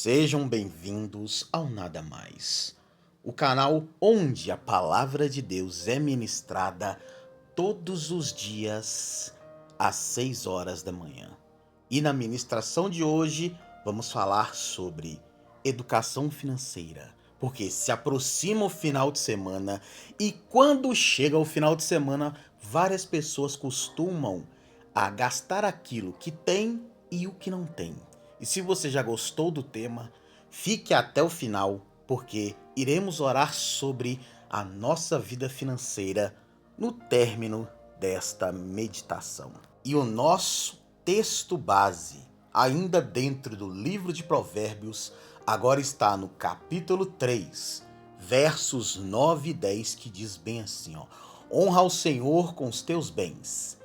Sejam bem-vindos ao Nada Mais, o canal onde a palavra de Deus é ministrada todos os dias às 6 horas da manhã. E na ministração de hoje vamos falar sobre educação financeira, porque se aproxima o final de semana e quando chega o final de semana, várias pessoas costumam a gastar aquilo que tem e o que não tem. E se você já gostou do tema, fique até o final, porque iremos orar sobre a nossa vida financeira no término desta meditação. E o nosso texto base, ainda dentro do livro de Provérbios, agora está no capítulo 3, versos 9 e 10, que diz bem assim, ó: honra ao Senhor com os teus bens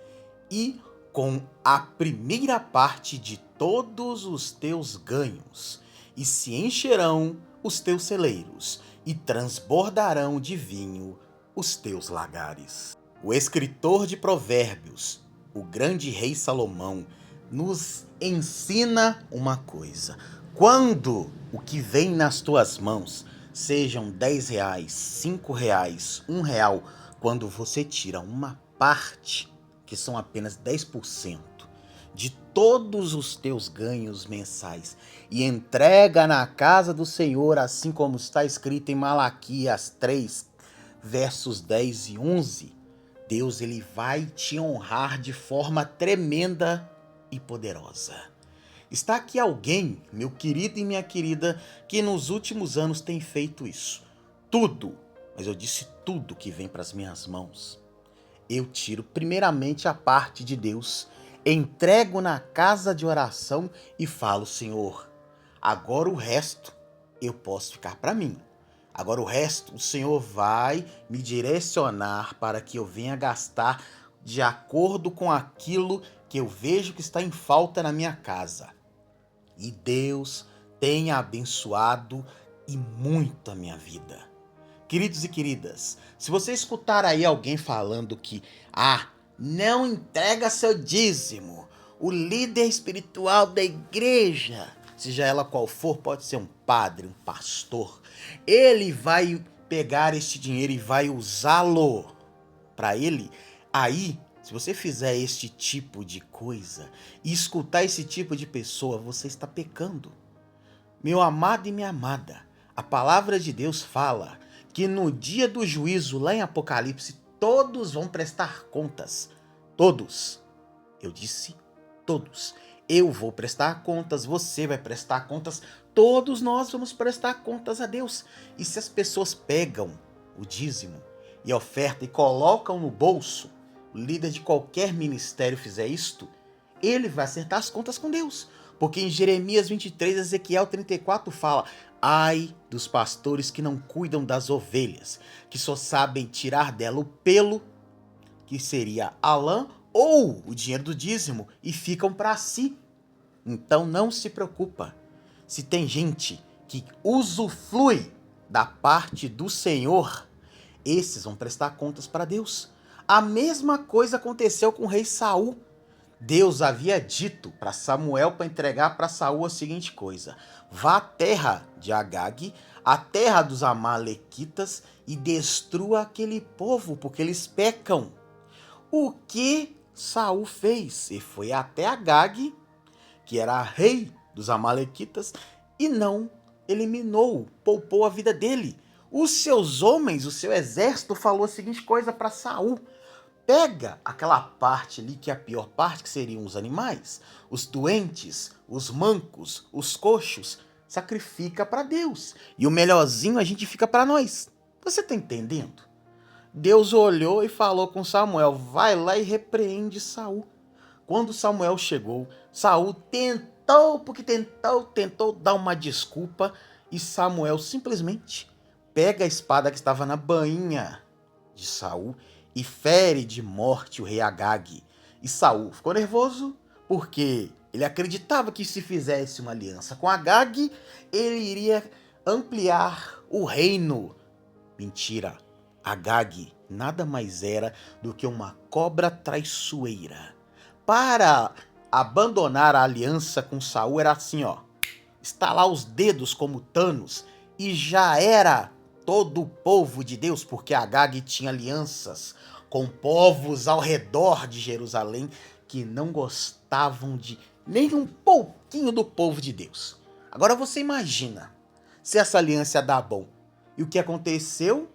e com a primeira parte de todos os teus ganhos, e se encherão os teus celeiros, e transbordarão de vinho os teus lagares. O escritor de Provérbios, o grande rei Salomão, nos ensina uma coisa: quando o que vem nas tuas mãos, sejam 10 reais, 5 reais, 1 real, quando você tira uma parte, que são apenas 10% de todos os teus ganhos mensais, e entrega na casa do Senhor, assim como está escrito em Malaquias 3, versos 10 e 11, Deus ele vai te honrar de forma tremenda e poderosa. Está aqui alguém, meu querido e minha querida, que nos últimos anos tem feito isso. Tudo, mas eu disse tudo que vem para as minhas mãos, eu tiro primeiramente a parte de Deus, entrego na casa de oração e falo: Senhor, agora o resto eu posso ficar para mim. Agora o resto o Senhor vai me direcionar para que eu venha gastar de acordo com aquilo que eu vejo que está em falta na minha casa. E Deus tem abençoado e muito a minha vida. Queridos e queridas, se você escutar aí alguém falando que não entrega seu dízimo, o líder espiritual da igreja, seja ela qual for, pode ser um padre, um pastor, ele vai pegar este dinheiro e vai usá-lo para ele. Aí, se você fizer este tipo de coisa e escutar esse tipo de pessoa, você está pecando. Meu amado e minha amada, a palavra de Deus fala que no dia do juízo, lá em Apocalipse, todos vão prestar contas. Todos. Eu disse todos. Eu vou prestar contas, você vai prestar contas, todos nós vamos prestar contas a Deus. E se as pessoas pegam o dízimo e a oferta e colocam no bolso, o líder de qualquer ministério fizer isto, ele vai acertar as contas com Deus. Porque em Jeremias 23, Ezequiel 34 fala: ai dos pastores que não cuidam das ovelhas, que só sabem tirar dela o pelo, que seria a lã, ou o dinheiro do dízimo, e ficam para si. Então não se preocupa. Se tem gente que usufrui da parte do Senhor, esses vão prestar contas para Deus. A mesma coisa aconteceu com o rei Saul. Deus havia dito para Samuel para entregar para Saul a seguinte coisa: vá à terra de Agag, a terra dos amalequitas, e destrua aquele povo, porque eles pecam. O que Saul fez? E foi até Agag, que era rei dos amalequitas, e não eliminou, poupou a vida dele. Os seus homens, o seu exército, falou a seguinte coisa para Saul: pega aquela parte ali que é a pior parte, que seriam os animais, os doentes, os mancos, os coxos, sacrifica para Deus. E o melhorzinho a gente fica para nós. Você tá entendendo? Deus olhou e falou com Samuel: vai lá e repreende Saul. Quando Samuel chegou, Saul tentou dar uma desculpa, e Samuel simplesmente pega a espada que estava na bainha de Saul e fere de morte o rei Agag. E Saul ficou nervoso porque ele acreditava que se fizesse uma aliança com Agag, ele iria ampliar o reino. Mentira. Agag nada mais era do que uma cobra traiçoeira. Para abandonar a aliança com Saul era assim, ó: estalar os dedos como Thanos e já era todo o povo de Deus, porque Agag tinha alianças com povos ao redor de Jerusalém que não gostavam de nem um pouquinho do povo de Deus. Agora você imagina se essa aliança ia dar bom. E o que aconteceu?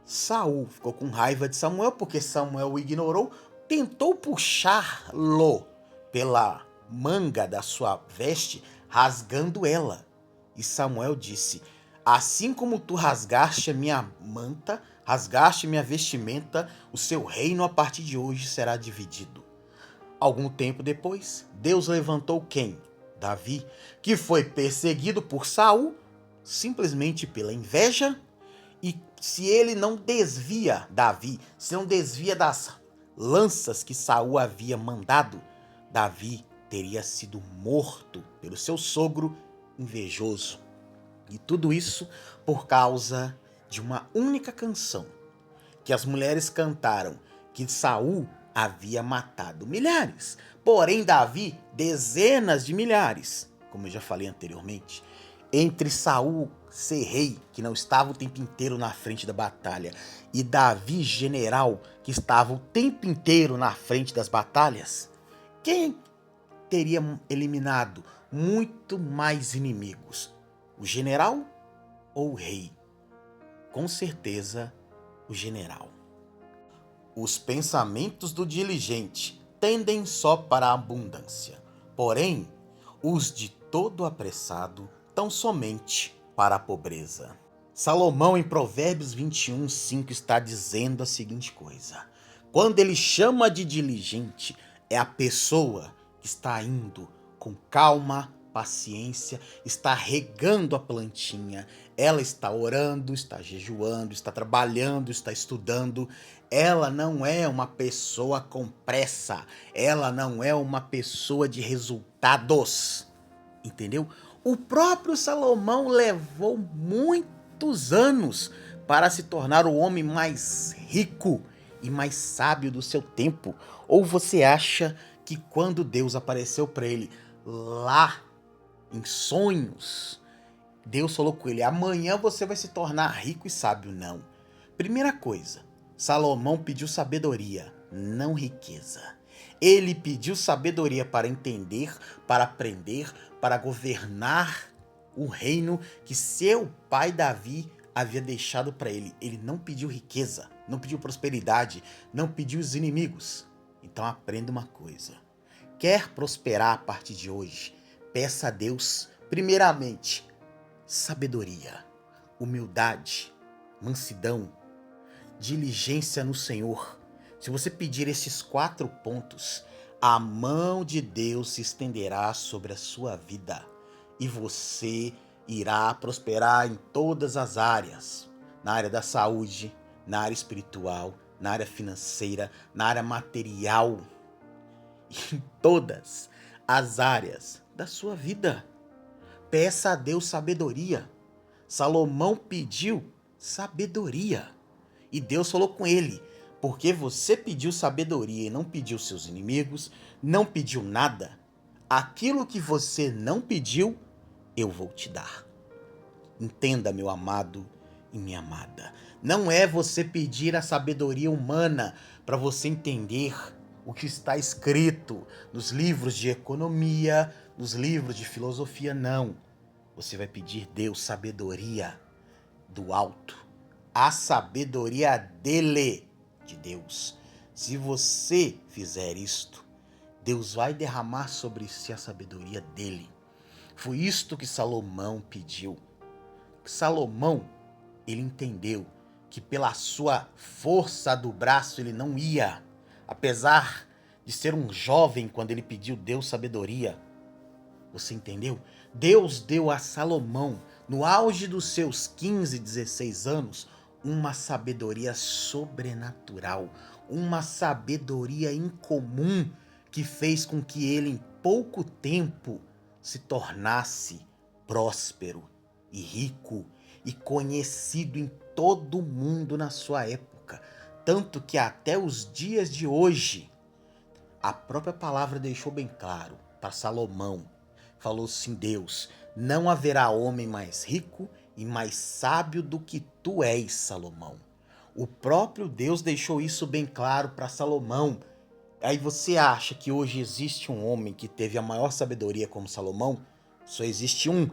Saul ficou com raiva de Samuel porque Samuel o ignorou, tentou puxá-lo pela manga da sua veste, rasgando ela. E Samuel disse: assim como tu rasgaste a minha manta, rasgaste minha vestimenta, o seu reino a partir de hoje será dividido. Algum tempo depois, Deus levantou quem? Davi, que foi perseguido por Saul simplesmente pela inveja. E se ele não desvia Davi, se não desvia das lanças que Saul havia mandado, Davi teria sido morto pelo seu sogro invejoso. E tudo isso por causa de uma única canção que as mulheres cantaram, que Saul havia matado milhares, porém Davi dezenas de milhares, como eu já falei anteriormente. Entre Saul ser rei, que não estava o tempo inteiro na frente da batalha, e Davi general, que estava o tempo inteiro na frente das batalhas, quem teria eliminado muito mais inimigos? O general ou o rei? Com certeza, o general. Os pensamentos do diligente tendem só para a abundância, porém, os de todo apressado tão somente para a pobreza. Salomão, em Provérbios 21:5, está dizendo a seguinte coisa: quando ele chama de diligente, é a pessoa que está indo com calma, paciência, está regando a plantinha, ela está orando, está jejuando, está trabalhando, está estudando. Ela não é uma pessoa com pressa, ela não é uma pessoa de resultados, entendeu? O próprio Salomão levou muitos anos para se tornar o homem mais rico e mais sábio do seu tempo. Ou você acha que quando Deus apareceu para ele lá em sonhos, Deus falou com ele: amanhã você vai se tornar rico e sábio? Não. Primeira coisa, Salomão pediu sabedoria, não riqueza. Ele pediu sabedoria para entender, para aprender, para governar o reino que seu pai Davi havia deixado para ele. Ele não pediu riqueza, não pediu prosperidade, não pediu os inimigos. Então aprenda uma coisa: quer prosperar a partir de hoje? Peça a Deus, primeiramente, sabedoria, humildade, mansidão, diligência no Senhor. Se você pedir esses 4 pontos, a mão de Deus se estenderá sobre a sua vida e você irá prosperar em todas as áreas, na área da saúde, na área espiritual, na área financeira, na área material, em todas as áreas da sua vida. Peça a Deus sabedoria. Salomão pediu sabedoria. E Deus falou com ele: porque você pediu sabedoria e não pediu seus inimigos, não pediu nada, aquilo que você não pediu, eu vou te dar. Entenda, meu amado e minha amada. Não é você pedir a sabedoria humana para você entender o que está escrito nos livros de economia, nos livros de filosofia, não. Você vai pedir Deus sabedoria do alto, a sabedoria dele, de Deus. Se você fizer isto, Deus vai derramar sobre si a sabedoria dele. Foi isto que Salomão pediu. Salomão, ele entendeu que pela sua força do braço ele não ia, apesar de ser um jovem quando ele pediu Deus sabedoria. Você entendeu? Deus deu a Salomão, no auge dos seus 15, 16 anos, uma sabedoria sobrenatural, uma sabedoria incomum que fez com que ele em pouco tempo se tornasse próspero e rico e conhecido em todo o mundo na sua época. Tanto que até os dias de hoje, a própria palavra deixou bem claro para Salomão. Falou assim: Deus, Não haverá homem mais rico e mais sábio do que tu és, Salomão. O próprio Deus deixou isso bem claro para Salomão. Aí você acha que hoje existe um homem que teve a maior sabedoria como Salomão? Só existe um,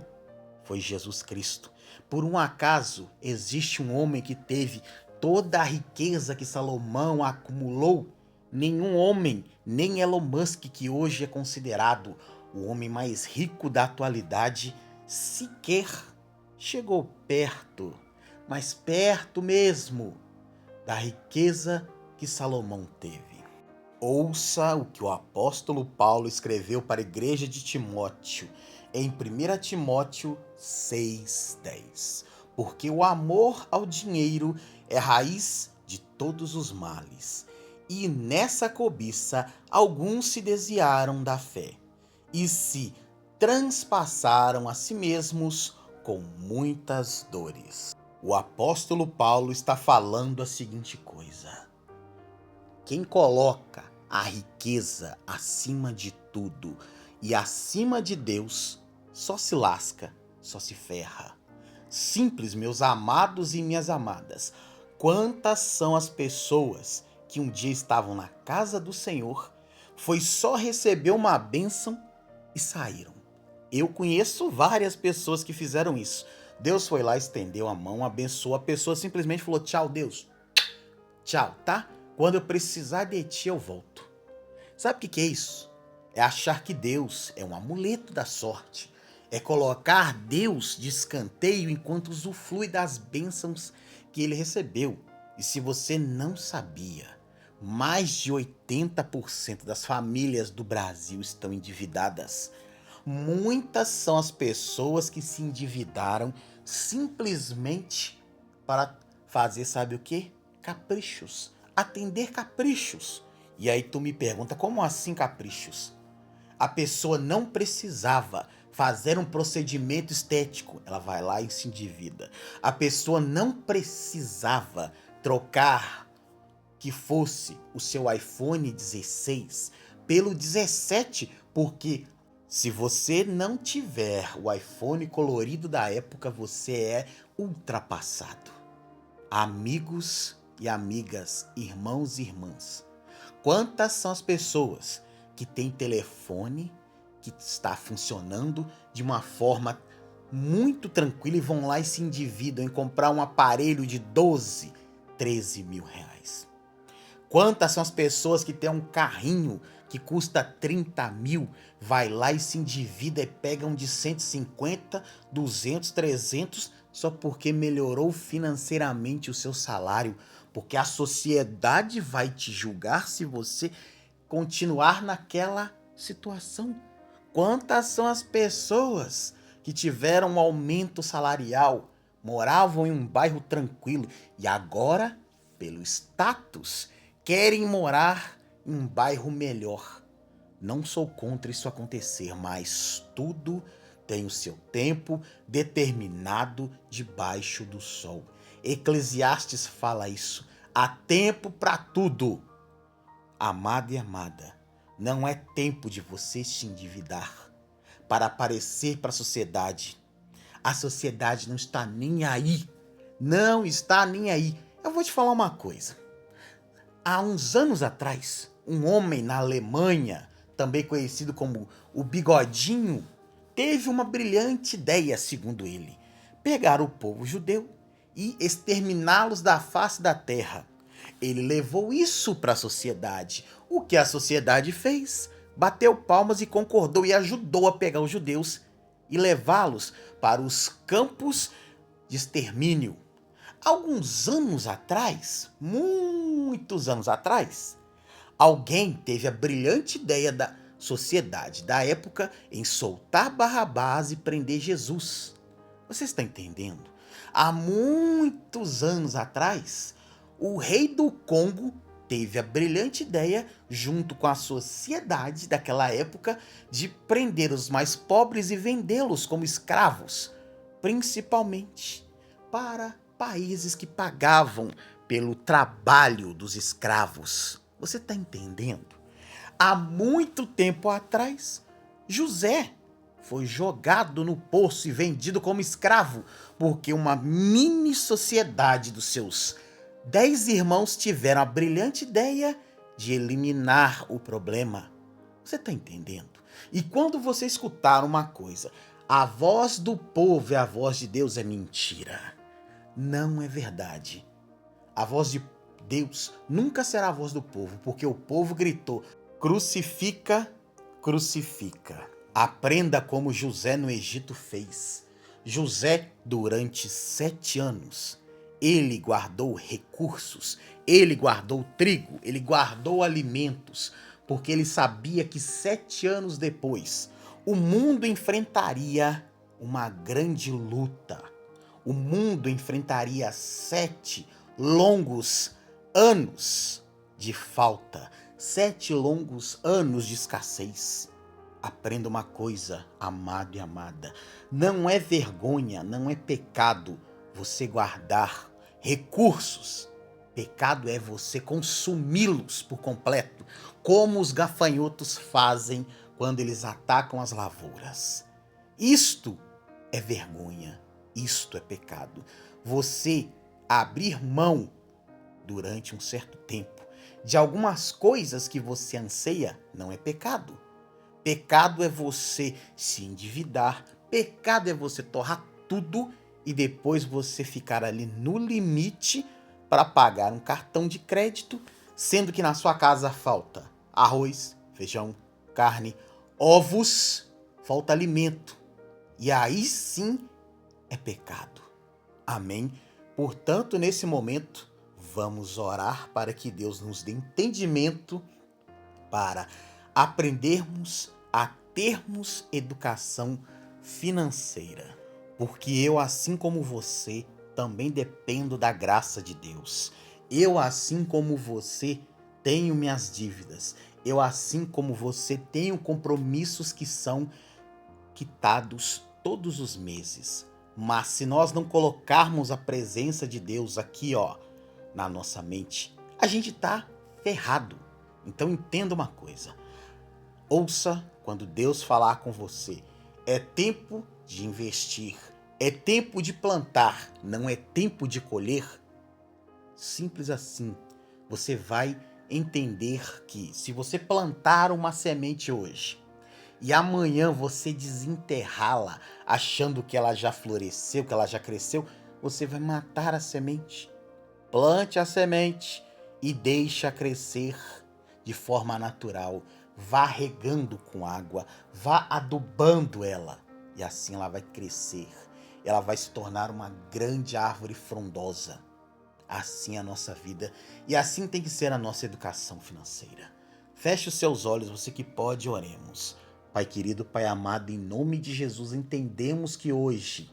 foi Jesus Cristo. Por um acaso existe um homem que teve toda a riqueza que Salomão acumulou? Nenhum homem, nem Elon Musk, que hoje é considerado o homem mais rico da atualidade, sequer chegou perto, mas perto mesmo, da riqueza que Salomão teve. Ouça o que o apóstolo Paulo escreveu para a igreja de Timóteo, em 1 Timóteo 6,10. Porque o amor ao dinheiro é raiz de todos os males, e nessa cobiça alguns se desviaram da fé, e se transpassaram a si mesmos com muitas dores. O apóstolo Paulo está falando a seguinte coisa: quem coloca a riqueza acima de tudo e acima de Deus, só se lasca, só se ferra. Simples, meus amados e minhas amadas. Quantas são as pessoas que um dia estavam na casa do Senhor, foi só receber uma bênção e saíram. Eu conheço várias pessoas que fizeram isso. Deus foi lá, estendeu a mão, abençoou, a pessoa simplesmente falou: tchau, Deus. Tchau, tá? Quando eu precisar de ti, eu volto. Sabe o que é isso? É achar que Deus é um amuleto da sorte. É colocar Deus de escanteio enquanto usufrui das bênçãos que ele recebeu. E se você não sabia, mais de 80% das famílias do Brasil estão endividadas. Muitas são as pessoas que se endividaram simplesmente para fazer, sabe o quê? Caprichos. Atender caprichos. E aí tu me pergunta, como assim caprichos? A pessoa não precisava fazer um procedimento estético, ela vai lá e se endivida. A pessoa não precisava trocar que fosse o seu iPhone 16 pelo 17, porque se você não tiver o iPhone colorido da época, você é ultrapassado. Amigos e amigas, irmãos e irmãs, quantas são as pessoas que têm telefone que está funcionando de uma forma muito tranquila e vão lá e se endividam em comprar um aparelho de 12, 13 mil reais? Quantas são as pessoas que têm um carrinho que custa 30 mil, vai lá e se endivida e pega um de 150, 200, 300, só porque melhorou financeiramente o seu salário? Porque a sociedade vai te julgar se você continuar naquela situação. Quantas são as pessoas que tiveram um aumento salarial, moravam em um bairro tranquilo e agora, pelo status, querem morar em um bairro melhor? Não sou contra isso acontecer, mas tudo tem o seu tempo determinado debaixo do sol. Eclesiastes fala isso. Há tempo para tudo. Amado e amada, não é tempo de você se endividar para aparecer para a sociedade. A sociedade não está nem aí. Não está nem aí. Eu vou te falar uma coisa. Há uns anos atrás, um homem na Alemanha, também conhecido como o Bigodinho, teve uma brilhante ideia, segundo ele: pegar o povo judeu e exterminá-los da face da terra. Ele levou isso para a sociedade. O que a sociedade fez? Bateu palmas e concordou e ajudou a pegar os judeus e levá-los para os campos de extermínio. Alguns anos atrás, muitos anos atrás, alguém teve a brilhante ideia da sociedade da época em soltar Barrabás e prender Jesus. Você está entendendo? Há muitos anos atrás, o rei do Congo teve a brilhante ideia, junto com a sociedade daquela época, de prender os mais pobres e vendê-los como escravos, principalmente para países que pagavam pelo trabalho dos escravos. Você está entendendo? Há muito tempo atrás, José foi jogado no poço e vendido como escravo, porque uma mini sociedade dos seus 10 irmãos tiveram a brilhante ideia de eliminar o problema. Você está entendendo? E quando você escutar uma coisa, a voz do povo é a voz de Deus, é mentira. Não é verdade. A voz de Deus nunca será a voz do povo, porque o povo gritou: crucifica, crucifica. Aprenda como José no Egito fez. José, durante 7 anos, ele guardou recursos, ele guardou trigo, ele guardou alimentos, porque ele sabia que 7 anos depois, o mundo enfrentaria uma grande luta. O mundo enfrentaria 7 longos anos de falta, 7 longos anos de escassez. Aprenda uma coisa, amado e amada, não é vergonha, não é pecado você guardar recursos. Pecado é você consumi-los por completo, como os gafanhotos fazem quando eles atacam as lavouras. Isto é vergonha, isto é pecado. Você abrir mão durante um certo tempo de algumas coisas que você anseia não é pecado. Pecado é você se endividar, pecado é você torrar tudo e depois você ficar ali no limite para pagar um cartão de crédito, sendo que na sua casa falta arroz, feijão, carne, ovos, falta alimento. E aí sim é pecado. Amém? Portanto, nesse momento, vamos orar para que Deus nos dê entendimento para aprendermos a termos educação financeira. Porque eu, assim como você, também dependo da graça de Deus. Eu, assim como você, tenho minhas dívidas. Eu, assim como você, tenho compromissos que são quitados todos os meses. Mas se nós não colocarmos a presença de Deus aqui, na nossa mente, a gente tá ferrado. Então entenda uma coisa. Ouça quando Deus falar com você. É tempo de investir. É tempo de plantar. Não é tempo de colher. Simples assim. Você vai entender que se você plantar uma semente hoje e amanhã você desenterrá-la achando que ela já floresceu, que ela já cresceu, você vai matar a semente. Plante a semente e deixa crescer de forma natural. Vá regando com água, vá adubando ela e assim ela vai crescer. Ela vai se tornar uma grande árvore frondosa. Assim é a nossa vida e assim tem que ser a nossa educação financeira. Feche os seus olhos, você que pode, oremos. Pai querido, Pai amado, em nome de Jesus, entendemos que hoje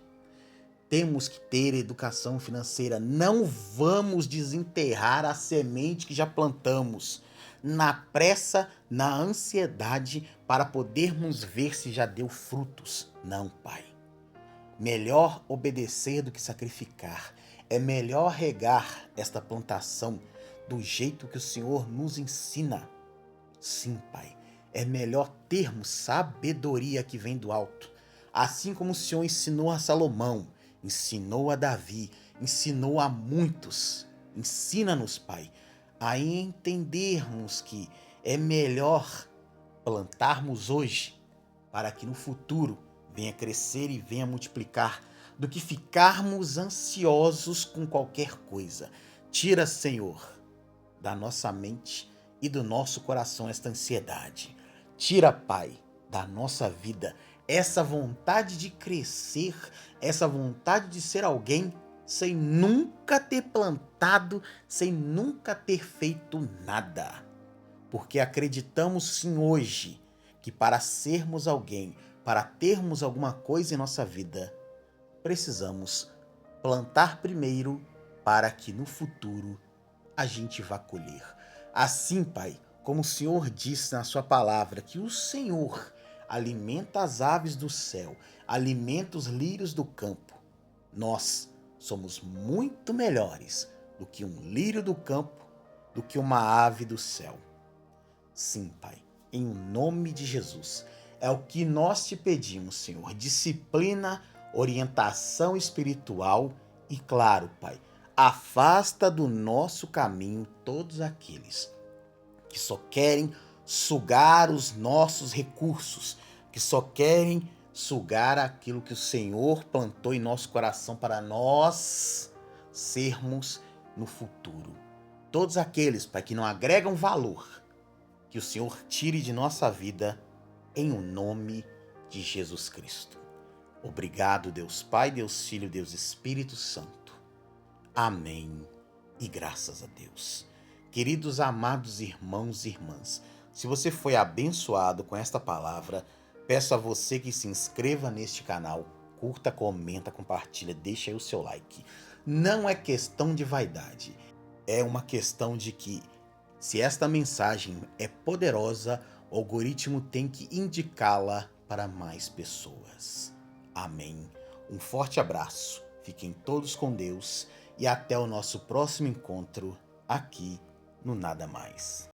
temos que ter educação financeira. Não vamos desenterrar a semente que já plantamos na pressa, na ansiedade, para podermos ver se já deu frutos. Não, Pai. Melhor obedecer do que sacrificar. É melhor regar esta plantação do jeito que o Senhor nos ensina. Sim, Pai. É melhor termos sabedoria que vem do alto. Assim como o Senhor ensinou a Salomão, ensinou a Davi, ensinou a muitos. Ensina-nos, Pai, a entendermos que é melhor plantarmos hoje para que no futuro venha crescer e venha multiplicar, do que ficarmos ansiosos com qualquer coisa. Tira, Senhor, da nossa mente e do nosso coração esta ansiedade. Tira, Pai, da nossa vida essa vontade de crescer, essa vontade de ser alguém sem nunca ter plantado, sem nunca ter feito nada. Porque acreditamos sim hoje que para sermos alguém, para termos alguma coisa em nossa vida, precisamos plantar primeiro para que no futuro a gente vá colher. Assim, Pai, como o Senhor disse na sua palavra, que o Senhor alimenta as aves do céu, alimenta os lírios do campo, nós somos muito melhores do que um lírio do campo, do que uma ave do céu. Sim, Pai, em nome de Jesus, É o que nós te pedimos, Senhor. Disciplina, orientação espiritual e, claro, Pai, afasta do nosso caminho todos aqueles que só querem sugar os nossos recursos, que só querem sugar aquilo que o Senhor plantou em nosso coração para nós sermos no futuro. Todos aqueles, Pai, que não agregam valor, que o Senhor tire de nossa vida em o nome de Jesus Cristo. Obrigado, Deus Pai, Deus Filho, Deus Espírito Santo. Amém e graças a Deus. Queridos amados irmãos e irmãs, se você foi abençoado com esta palavra, peço a você que se inscreva neste canal, curta, comenta, compartilha, deixa aí o seu like. Não é questão de vaidade, é uma questão de que, se esta mensagem é poderosa, o algoritmo tem que indicá-la para mais pessoas. Amém. Um forte abraço, fiquem todos com Deus e até o nosso próximo encontro aqui no Nada Mais.